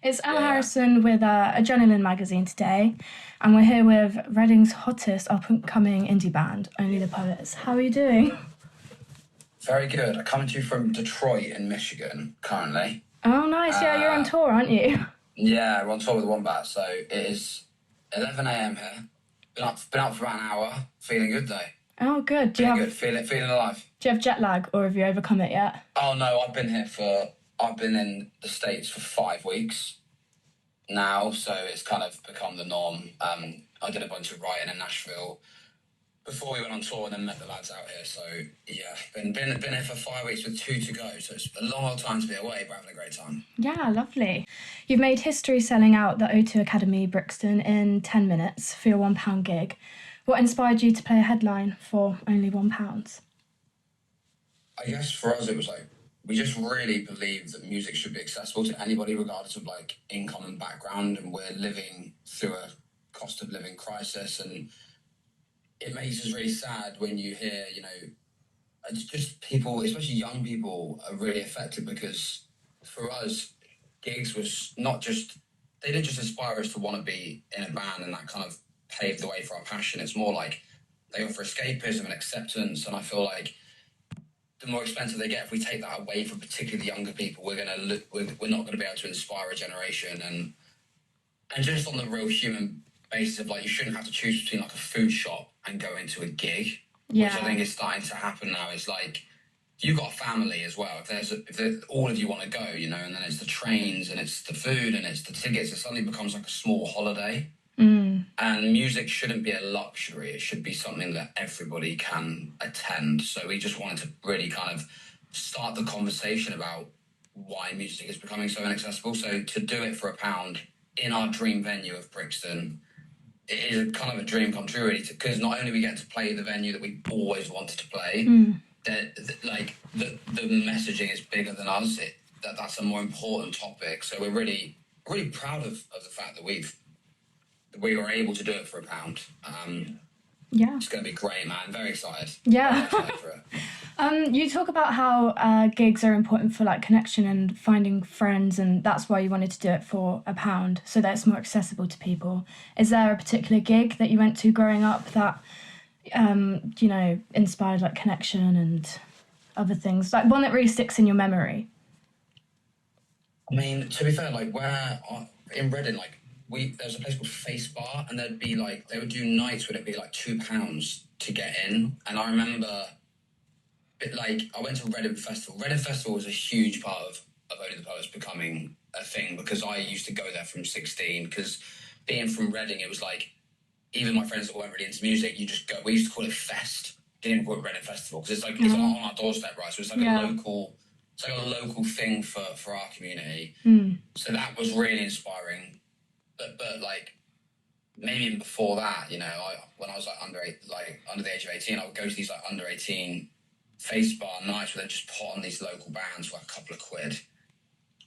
It's Emma Yeah, Harrison with Adrenaline magazine today, and we're here with Reading's hottest up and coming indie band, Only the Poets. How are you doing? very good. I'm coming to you from Detroit in Michigan currently. Oh, nice. Yeah, you're on Uh, tour, aren't you? yeah, we're on tour with Wombat, so it is 11 a.m. here. Been up for about an hour. Feeling good though. Oh, good. Feeling good. Feeling alive. Do you have jet lag, or have you overcome it yet? Oh no, I've been in the States for 5 weeks now, so it's kind of become the norm. I did a bunch of writing in Nashville before we went on tour and then met the lads out here. So yeah, been here for 5 weeks with two to go. So it's a long old time to be away, but having a great time. Yeah, lovely. You've made history selling out the O2 Academy Brixton in 10 minutes for your £1 gig. What inspired you to play a headline for only £1? I guess for us it was like we just really believe that music should be accessible to anybody regardless of like income and background, and we're living through a cost of living crisis, and it makes us really sad when you hear, it's just people, especially young people, are really affected because for us, gigs was not just, they didn't just inspire us to want to be in a band and that kind of paved the way for our passion. It's more like they offer escapism and acceptance. And I feel like the more expensive they get, if we take that away from particularly the younger people, we're not going to be able to inspire a generation. And just on the real human basis of like, you shouldn't have to choose between like a food shop and go into a gig, which I think is starting to happen now. It's like, you've got a family as well. If all of you want to go, and then it's the trains and it's the food and it's the tickets, it suddenly becomes like a small holiday. And music shouldn't be a luxury. It should be something that everybody can attend. So we just wanted to really kind of start the conversation about why music is becoming so inaccessible. So to do it for £1 in our dream venue of Brixton, it is a kind of a dream come true, really, because not only we get to play the venue that we always wanted to play, the messaging is bigger than us. That's a more important topic. So we're really proud of the fact that we were able to do it for £1. Yeah. It's going to be great, man. Very excited. Yeah. Very excited for it. You talk about how gigs are important for like connection and finding friends, and that's why you wanted to do it for £1 so that it's more accessible to people. Is there a particular gig that you went to growing up that inspired like connection and other things, like one that really sticks in your memory? I mean, to be fair, like in Reading, like there's a place called Face Bar, and they would do nights where it'd be like £2 to get in, and I remember. I went to Reading Festival. Reading Festival was a huge part of Only the Poets becoming a thing because I used to go there from 16. Because being from Reading, it was like, even my friends that weren't really into music, you just go. We used to call it Fest. Didn't even call it Reading Festival because it's on our doorstep, right? So it's like it's like a local thing for our community. So that was really inspiring. But like maybe even before that, when I was like under the age of 18, I would go to these like under 18 face bar nights where they just put on these local bands for like a couple of quid.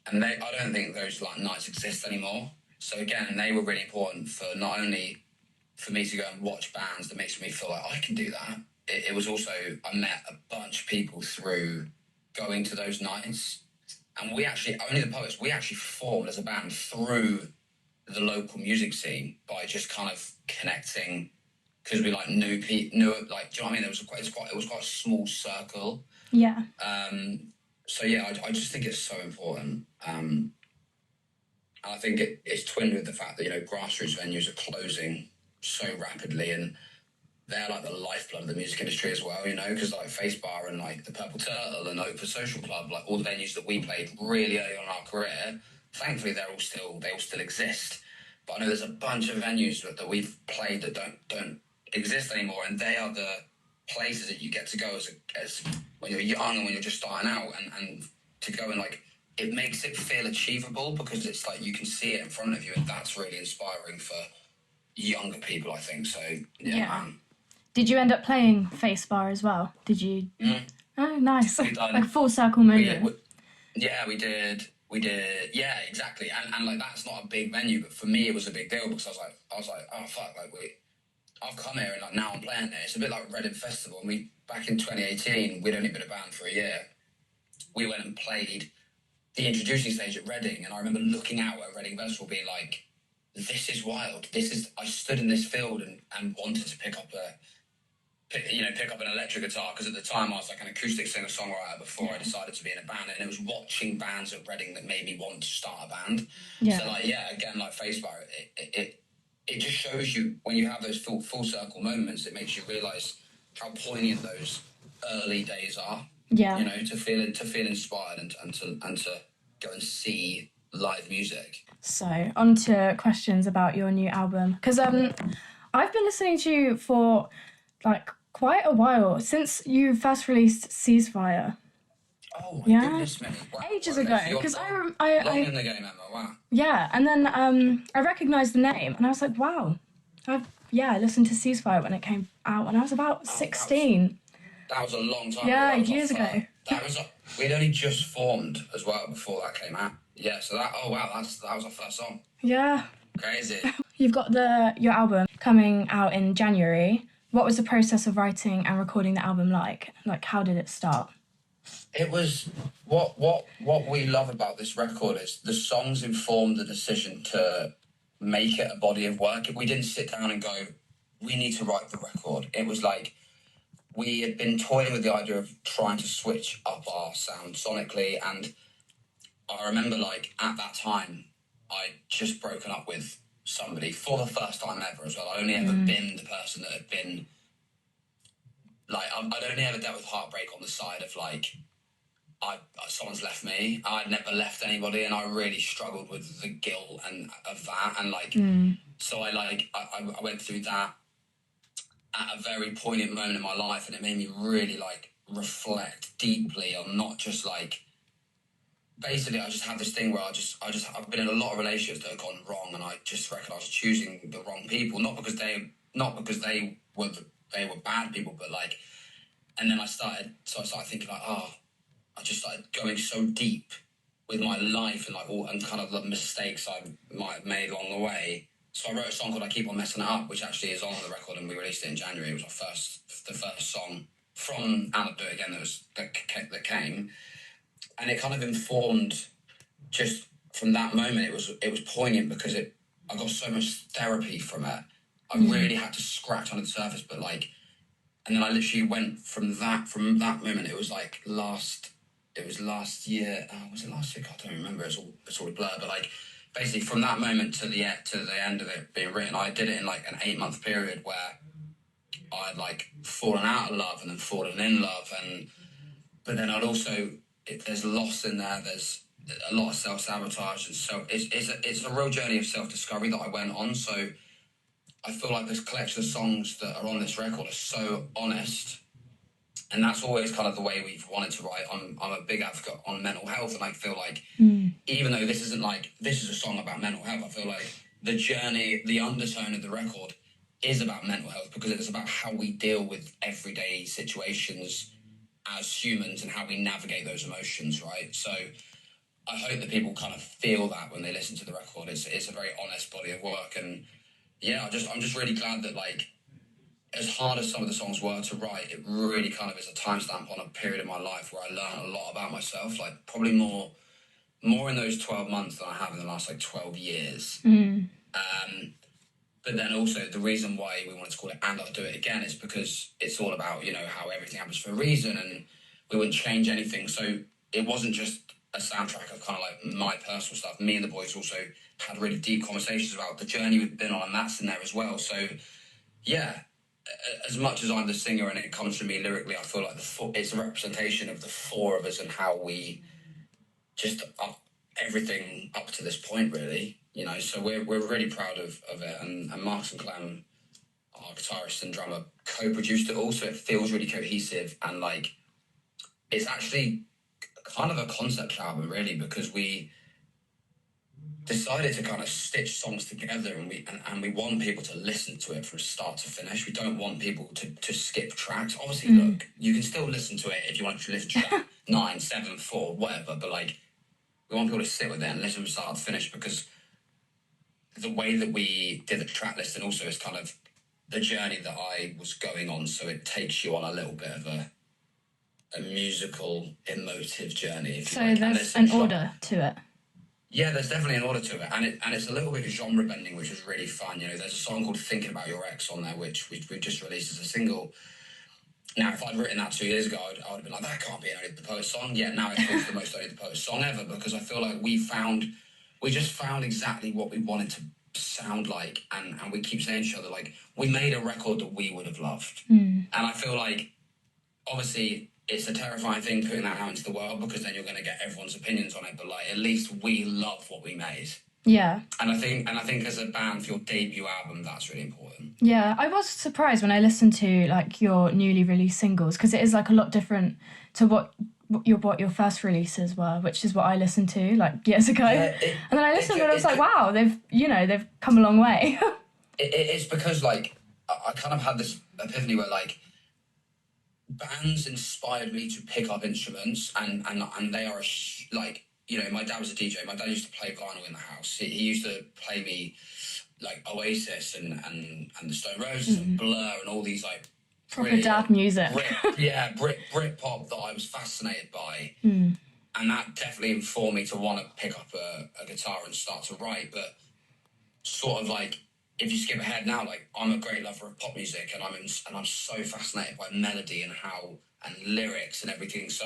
And I don't think those like nights exist anymore. So again, they were really important for not only for me to go and watch bands that makes me feel like I can do that. It was also, I met a bunch of people through going to those nights. And Only the Poets, we actually formed as a band through the local music scene by just kind of connecting because we like knew people, like, do you know what I mean? It was quite a small circle. Yeah. So yeah, I just think it's so important. And I think it's twinned with the fact that, grassroots venues are closing so rapidly, and they're like the lifeblood of the music industry as well, because like Face Bar and like the Purple Turtle and O2 Social Club, like all the venues that we played really early on in our career, thankfully they all still exist. But I know there's a bunch of venues that we've played that don't exist anymore, and they are the places that you get to go as when you're young and when you're just starting out, and to go and like it makes it feel achievable because it's like you can see it in front of you, and that's really inspiring for younger people, I think. So yeah. Did you end up playing Face Bar as well? Did you? Oh, nice. Like a full circle moment. We did. Yeah, exactly. And like that's not a big venue, but for me it was a big deal because I was like, oh fuck, like I've come here and like now I'm playing there. It's a bit like Reading Festival. And back in 2018, we'd only been a band for a year. We went and played the introducing stage at Reading, and I remember looking out at Reading Festival being like, this is wild. I stood in this field and wanted to pick up an electric guitar, because at the time I was like an acoustic singer-songwriter before I decided to be in a band, and it was watching bands at Reading that made me want to start a band. Yeah. So like, yeah, again, like Facefire, it just shows you, when you have those full circle moments, it makes you realise how poignant those early days are. Yeah. You know, to feel inspired and to go and see live music. So, on to questions about your new album. Because I've been listening to you for, like, quite a while, since you first released Ceasefire. Oh my goodness me. Wow. Ages ago. Because long in the game, Emma, wow. Yeah, and then I recognised the name, and I was like, wow. I listened to Ceasefire when it came out when I was about 16. That was a long time ago. Yeah, years ago. We'd only just formed as well before that came out. Yeah, so that was our first song. Yeah. Crazy. You've got your album coming out in January. What was the process of writing and recording the album like? Like, how did it start? It was what we love about this record is the songs informed the decision to make it a body of work. We didn't sit down and go, we need to write the record. It was like, we had been toying with the idea of trying to switch up our sound sonically, and I remember, like, at that time, I'd just broken up with somebody for the first time ever as well. I'd only ever been the person that had been, like, I'd only ever dealt with heartbreak on the side of, like, someone's left me. I'd never left anybody, and I really struggled with the guilt of that, and, like, so I went through that at a very poignant moment in my life, and it made me really, like, reflect deeply on not just, like, basically I just had this thing where I've been in a lot of relationships that have gone wrong, and I just reckon I was choosing the wrong people, not because they were bad people, but like, and then I started thinking like, I just started going so deep with my life and like all and kind of the mistakes I might have made along the way. So I wrote a song called "I Keep On Messing It Up," which actually is on the record, and we released it in January. It was the first song from "I'll Do It Again" that came, and it kind of informed. Just from that moment, it was poignant because I got so much therapy from it. I really had to scratch under the surface, but like, and then I literally went from that moment. It was like last year. Was it last year? I don't remember. It's all a blur. But like, basically from that moment to the end of it being written, I did it in like an 8-month period where I'd like fallen out of love and then fallen in love, but then I'd also there's loss in there. There's a lot of self-sabotage, and so it's a real journey of self-discovery that I went on. So I feel like this collection of songs that are on this record are so honest, and that's always kind of the way we've wanted to write. I'm a big advocate on mental health, and I feel like even though this is a song about mental health, I feel like the journey, the undertone of the record is about mental health, because it's about how we deal with everyday situations as humans and how we navigate those emotions, right? So I hope that people kind of feel that when they listen to the record. It's a very honest body of work, and yeah, I'm just really glad that, like, as hard as some of the songs were to write, it really kind of is a timestamp on a period in my life where I learned a lot about myself, like probably more in those 12 months than I have in the last like 12 years. But then also the reason why we wanted to call it "And I'll Do It Again" is because it's all about, you know, how everything happens for a reason, and we wouldn't change anything. So it wasn't just a soundtrack of kind of like my personal stuff. Me and the boys also had really deep conversations about the journey we've been on, and that's in there as well. So yeah, as much as I'm the singer and it comes from me lyrically, I feel like it's a representation of the four of us and how we just up everything up to this point, really. You know, so we're really proud of it, and Marks and Clem, our guitarist and drummer, co-produced it all, so it feels really cohesive, and like it's actually kind of a concept album, really, because we decided to kind of stitch songs together, and we want people to listen to it from start to finish. We don't want people to skip tracks. Obviously, look, you can still listen to it if you want to listen to track 9, 7, 4, whatever, but like we want people to sit with it and listen from start to finish, because the way that we did the track listing also is kind of the journey that I was going on, so it takes you on a little bit of a a musical, emotive journey. If you So like. there's an order to it. Yeah, there's definitely an order to it, and it's a little bit of genre bending, which is really fun. You know, there's a song called "Thinking About Your Ex" on there, which we've just released as a single. Now, if I'd written that 2 years ago, I would have been like, that can't be an Only the Poet song. Yeah, now it feels the most Only the Poet song ever, because I feel like we just found exactly what we wanted to sound like, and we keep saying to each other, like, we made a record that we would have loved. And I feel like, obviously, it's a terrifying thing putting that out into the world, because then you're going to get everyone's opinions on it, but like, at least we love what we made. Yeah. And I think as a band, for your debut album, that's really important. Yeah, I was surprised when I listened to like your newly released singles, because it is like a lot different to what your first releases were, which is what I listened to like years ago. And then I listened and I was like, wow, they've come a long way. It's because like I kind of had this epiphany where like bands inspired me to pick up instruments, and they are like, you know, my dad was a DJ. My dad used to play vinyl in the house. He used to play me like Oasis and the Stone Roses and Blur and all these like proper dad music. Brit pop that I was fascinated by, and that definitely informed me to want to pick up a guitar and start to write. But sort of like, if you skip ahead now, like, I'm a great lover of pop music, and I'm so fascinated by melody and lyrics and everything. So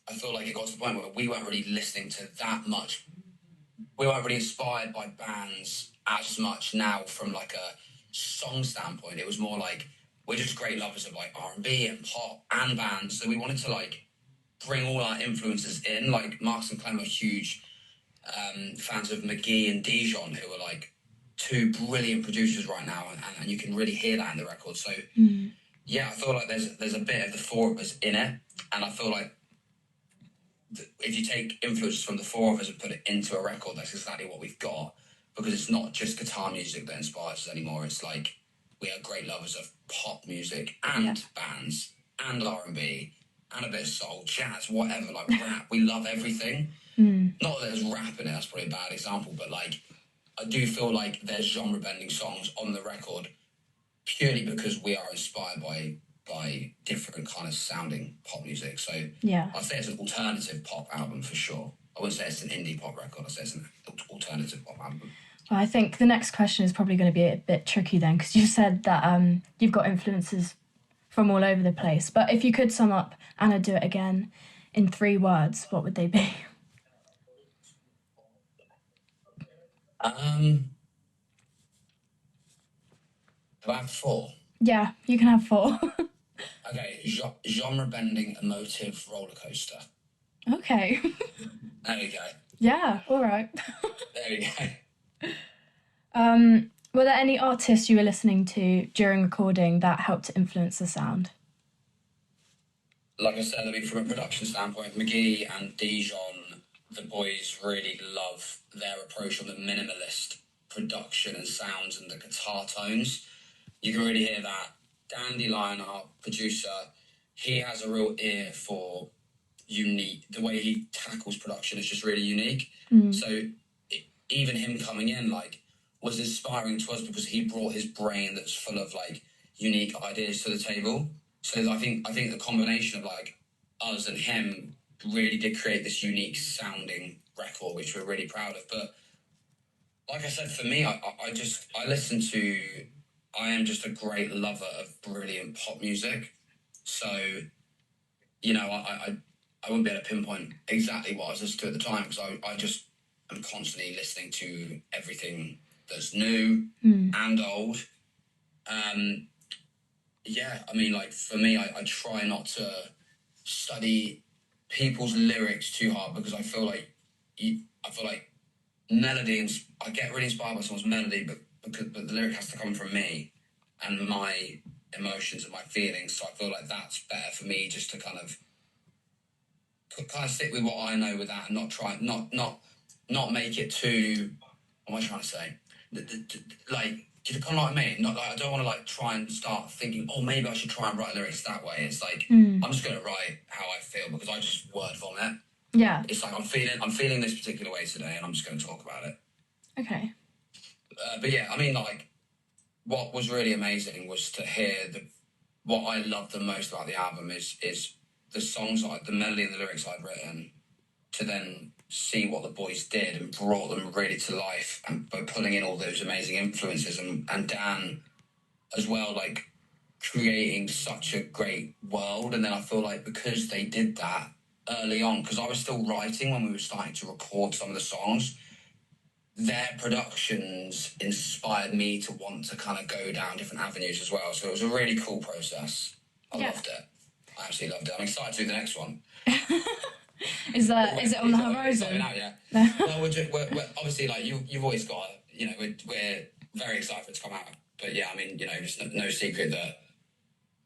I feel like it got to the point where we weren't really listening to that much. We weren't really inspired by bands as much now from like a song standpoint. It was more like, we're just great lovers of like R&B and pop and bands. So we wanted to like bring all our influences in. Like Marcus and Clem are huge fans of McGee and Dijon, who are like 2 brilliant producers right now, and you can really hear that in the record. So yeah, I feel like there's a bit of the 4 of us in it, and I feel like if you take influences from the 4 of us and put it into a record, that's exactly what we've got, because it's not just guitar music that inspires us anymore. It's like, we are great lovers of pop music and bands and R&B and a bit of soul, jazz, whatever, like rap. We love everything. Not that there's rap in it, that's probably a bad example, but like, I do feel like there's genre bending songs on the record purely because we are inspired by different kind of sounding pop music. So Yeah. I'd say it's an alternative pop album for sure. I wouldn't say it's an indie pop record. I'd say it's an alternative pop album. Well, I think the next question is probably going to be a bit tricky then, because you said that you've got influences from all over the place. But if you could sum up Anna Do It Again in 3 words, what would they be? Do I have 4? Yeah, you can have 4. Okay, genre bending, emotive roller coaster. Okay. There we go. Yeah, all right. There we go. Were there any artists you were listening to during recording that helped to influence the sound? Like I said, I mean, from a production standpoint, McGee and Dijon, the boys really love their approach on the minimalist production and sounds and the guitar tones. You can really hear that. Dandelion, our producer, he has a real ear for unique. The way he tackles production is just really unique. So even him coming in, like, was inspiring to us because he brought his brain that's full of like unique ideas to the table. So I think the combination of like us and him really did create this unique sounding record, which we're really proud of. But like I said, for me, I am just a great lover of brilliant pop music. So, you know, I wouldn't be able to pinpoint exactly what I was listening to at the time, because I just am constantly listening to everything that's new and old. Yeah, I mean, like, for me, I try not to study people's lyrics too hard, because I feel like melody, and I get really inspired by someone's melody, but the lyric has to come from me and my emotions and my feelings. So I feel like that's better for me, just to kind of stick with what I know with that, and not make it too. What am I trying to say? Like, kind of like me. Not like, I don't want to like try and start thinking, oh, maybe I should try and write lyrics that way. It's like, I'm just going to write how I feel, because I just word vomit. Yeah. It's like, I'm feeling this particular way today, and I'm just going to talk about it. Okay. But yeah, I mean, like, what was really amazing was to hear what I love the most about the album is the songs, like the melody and the lyrics I'd written, to then see what the boys did and brought them really to life, and by pulling in all those amazing influences, and Dan as well, like creating such a great world. And then I feel like because they did that early on, because I was still writing when we were starting to record some of the songs, their productions inspired me to want to kind of go down different avenues as well. So it was a really cool process. I loved it. I absolutely loved it. I'm excited to do the next one. Is it on the horizon? Out, yeah. Well, we're obviously, like, you've always got, you know, we're very excited for it to come out. But yeah, I mean, you know, it's no secret that,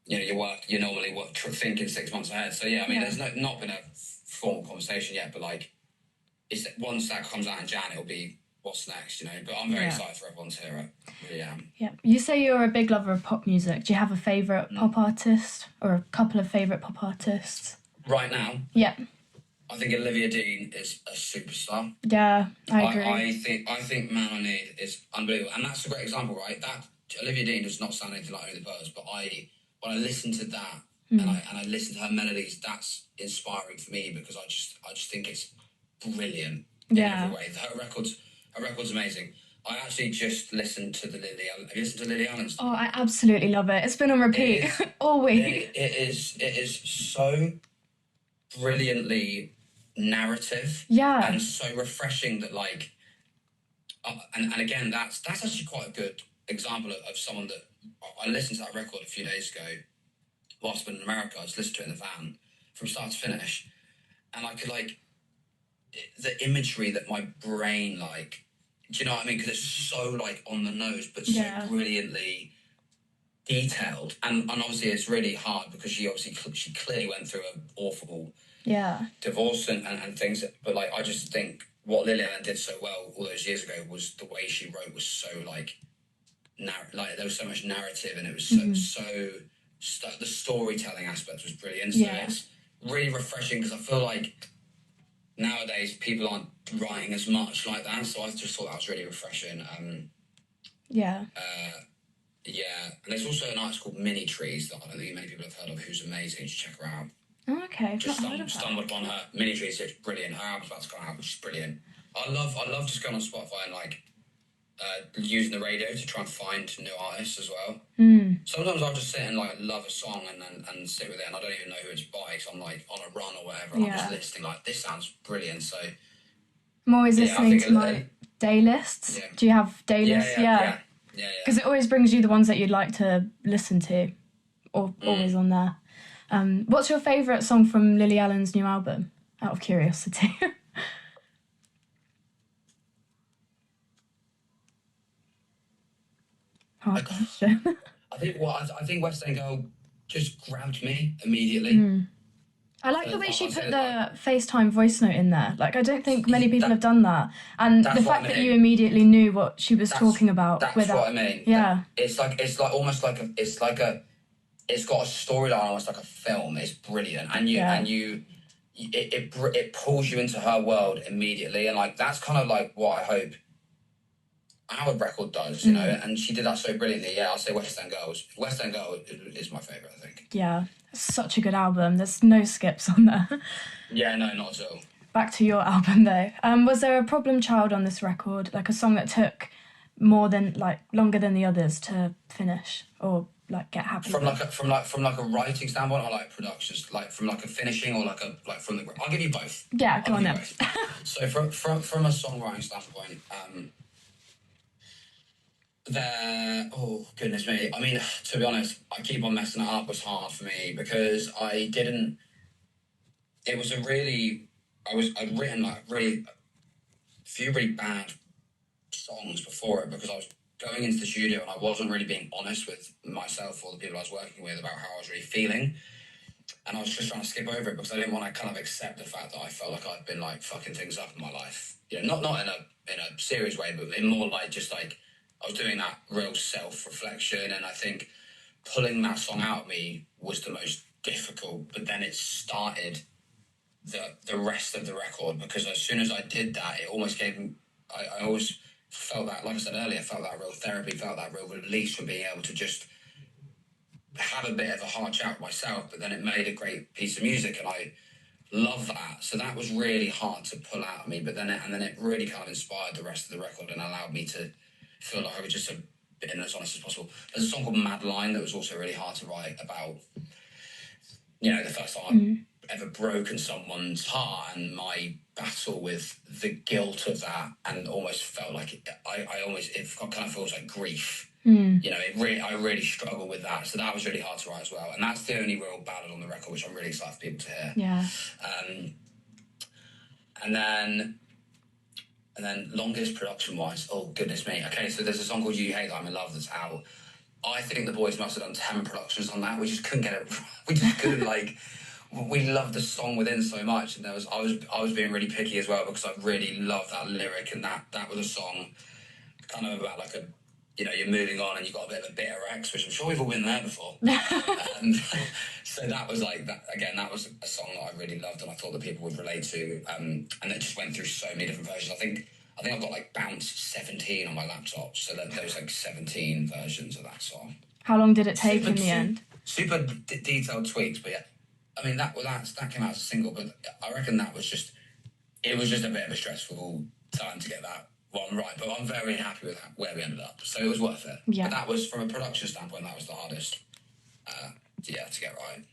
you know, you're normally thinking 6 months ahead. So yeah, I mean, there's not been a formal conversation yet, but like, once that comes out in Jan, it'll be what's next, you know. But I'm very excited for everyone to hear it. Really am. Yeah. You say you're a big lover of pop music. Do you have a favourite pop artist or a couple of favourite pop artists? Right now? Yeah. I think Olivia Dean is a superstar. Yeah, I agree. I think Man I Need is unbelievable. And that's a great example, right? That Olivia Dean does not sound anything like Only the Birds, but when I listen to that and I listen to her melodies, that's inspiring for me, because I just think it's brilliant in every way. Her record's amazing. I actually just listened to have you listened to Lily Allen's? Oh, I absolutely love it. It's been on repeat all week. It is so brilliantly narrative, and so refreshing that, like, and again, that's actually quite a good example of someone that I listened to that record a few days ago whilst I've been in America. I just listened to it in the van from start to finish, and I could, like, the imagery that my brain, like, do you know what I mean? Because it's so, like, on the nose, but so brilliantly detailed, and obviously it's really hard because she clearly went through an awful divorce and things. But, like, I just think what Lily Allen did so well all those years ago was the way she wrote was so, like, there was so much narrative, and it was the storytelling aspect was brilliant. So it's really refreshing, because I feel like nowadays people aren't writing as much like that. So I just thought that was really refreshing. And there's also an artist called Mini Trees that I don't think many people have heard of, who's amazing. You should check her out. Oh, okay. Just stumbled upon her. Mini Trees is brilliant. Her album's about to come out, which is brilliant. I love just going on Spotify and, like, using the radio to try and find new artists as well. Sometimes I'll just sit and, like, love a song and sit with it, and I don't even know who it's by, because I'm, like, on a run or whatever, and I'm just listening, like, this sounds brilliant. So I'm always listening to my day lists. Do you have day lists? Yeah. Because it always brings you the ones that you'd like to listen to, or always on there. What's your favourite song from Lily Allen's new album, out of curiosity? Hard question. I think West End Girl just grabbed me immediately. I like the way she put the FaceTime voice note in there. Like, I don't think many people have done that. And the fact that you immediately knew what she was talking about. That's what I mean. Yeah. It's almost like it's got a storyline, almost like a film. It's brilliant. And it pulls you into her world immediately. And, like, that's kind of like what I hope our record does, you know, and she did that so brilliantly. Yeah, I'll say West End Girls. West End Girl is my favourite, I think. Yeah, such a good album. There's no skips on there. Yeah, no, not at all. Back to your album, though. Was there a problem child on this record? Like, a song that took longer than the others to finish, or, like, get happy from a writing standpoint, or, like, productions, like, from, like, a finishing, or from the. I'll give you both. Yeah, go on then. So from a songwriting standpoint, oh goodness me, I mean, to be honest, I keep on messing it up was hard for me, because I'd written, like, really a few really bad songs before it, because I was going into the studio and I wasn't really being honest with myself or the people I was working with about how I was really feeling, and I was just trying to skip over it because I didn't want to kind of accept the fact that I felt like I'd been, like, fucking things up in my life, you know, not in a serious way, but in more like just like I was doing that real self-reflection, and I think pulling that song out of me was the most difficult. But then it started the rest of the record, because as soon as I did that, it almost gave me, I always felt that, like I said earlier, felt that real therapy, felt that real release from being able to just have a bit of a hard chat with myself, but then it made a great piece of music, and I love that. So that was really hard to pull out of me, but then it really kind of inspired the rest of the record and allowed me to feel like I was just being as honest as possible. There's a song called Mad Line that was also really hard to write about, you know, the first time I've ever broken someone's heart and my battle with the guilt of that, and almost felt like it kind of feels like grief. You know, I really struggle with that. So that was really hard to write as well. And that's the only real ballad on the record, which I'm really excited for people to hear. Yeah. And then longest production wise, oh goodness me. Okay, so there's a song called You Hate That I'm in Love that's out. I think the boys must have done 10 productions on that. We just couldn't get it. We just couldn't we loved the song within so much, and I was being really picky as well, because I really loved that lyric, and that was a song kind of about like you're moving on and you've got a bit of a bitter ex, which I'm sure we've all been there before. So that was like that again. That was a song that I really loved, and I thought that people would relate to. And it just went through so many different versions. I think I've got like bounced 17 on my laptop, so that there was like 17 versions of that song. How long did it take in the end? Super detailed tweaks, but yeah, I mean that came out as a single, but I reckon it was just a bit of a stressful time to get that one right. But I'm very happy with where we ended up, so it was worth it. Yeah. But that was, from a production standpoint, that was the hardest. To get right.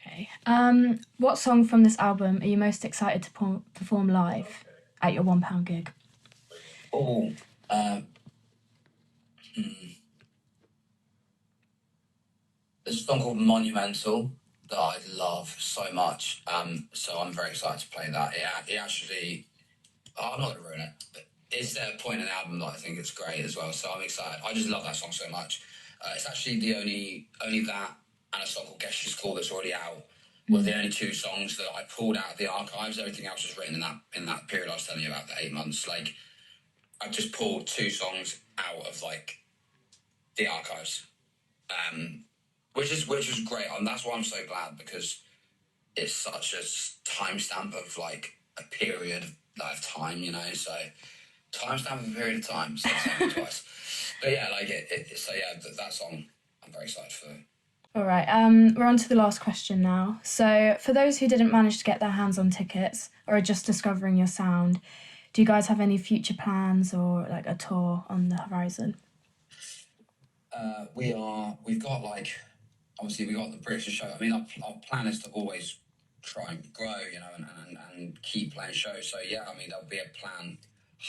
Okay. What song from this album are you most excited to perform live at your £1 gig? Oh, there's a song called Monumental that I love so much. So I'm very excited to play that. It actually, I'm not going to ruin it, but it's a point in the album that I think it's great as well. So I'm excited. I just love that song so much. It's actually the only that and a song called Gesture's Call that's already out were the only two songs that I pulled out of the archives. Everything else was written in that period I was telling you about, the 8 months. Like, I just pulled 2 songs out of like the archives, which was great, and that's why I'm so glad, because it's such a timestamp of like a period of time, you know. So timestamp of a period of time. So twice. But yeah, like that song I'm very excited for. All right, we're on to the last question now. So for those who didn't manage to get their hands on tickets or are just discovering your sound, do you guys have any future plans or like a tour on the horizon? We've got like, obviously we got the Brixton show. I mean, our plan is to always try and grow, you know, and keep playing shows. So yeah, I mean, there'll be a plan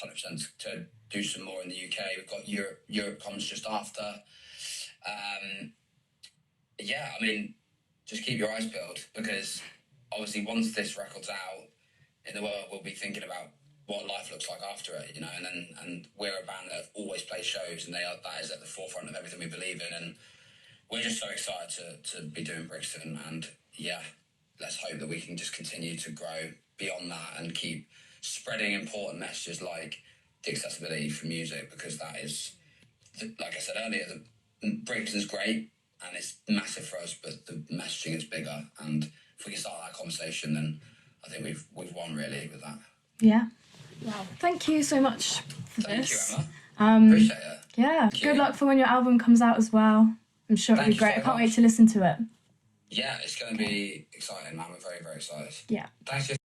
100% to do some more in the UK. We've got Europe comes just after. Yeah, I mean, just keep your eyes peeled, because obviously once this record's out in the world, we'll be thinking about what life looks like after it, you know, and we're a band that have always played shows, and that is at the forefront of everything we believe in, and we're just so excited to be doing Brixton, and yeah, let's hope that we can just continue to grow beyond that and keep spreading important messages like the accessibility for music, because that is, like I said earlier, Brixton's great and it's massive for us, but the messaging is bigger, and if we can start that conversation, then I think we've won really with that. Yeah. Wow. Thank you so much for this. Thank you, Emma. Appreciate it. Yeah. Good luck for when your album comes out as well. I'm sure it'll be great. I can't wait to listen to it. Yeah, it's going to be exciting, man. We're very, very excited. Yeah. Thanks for your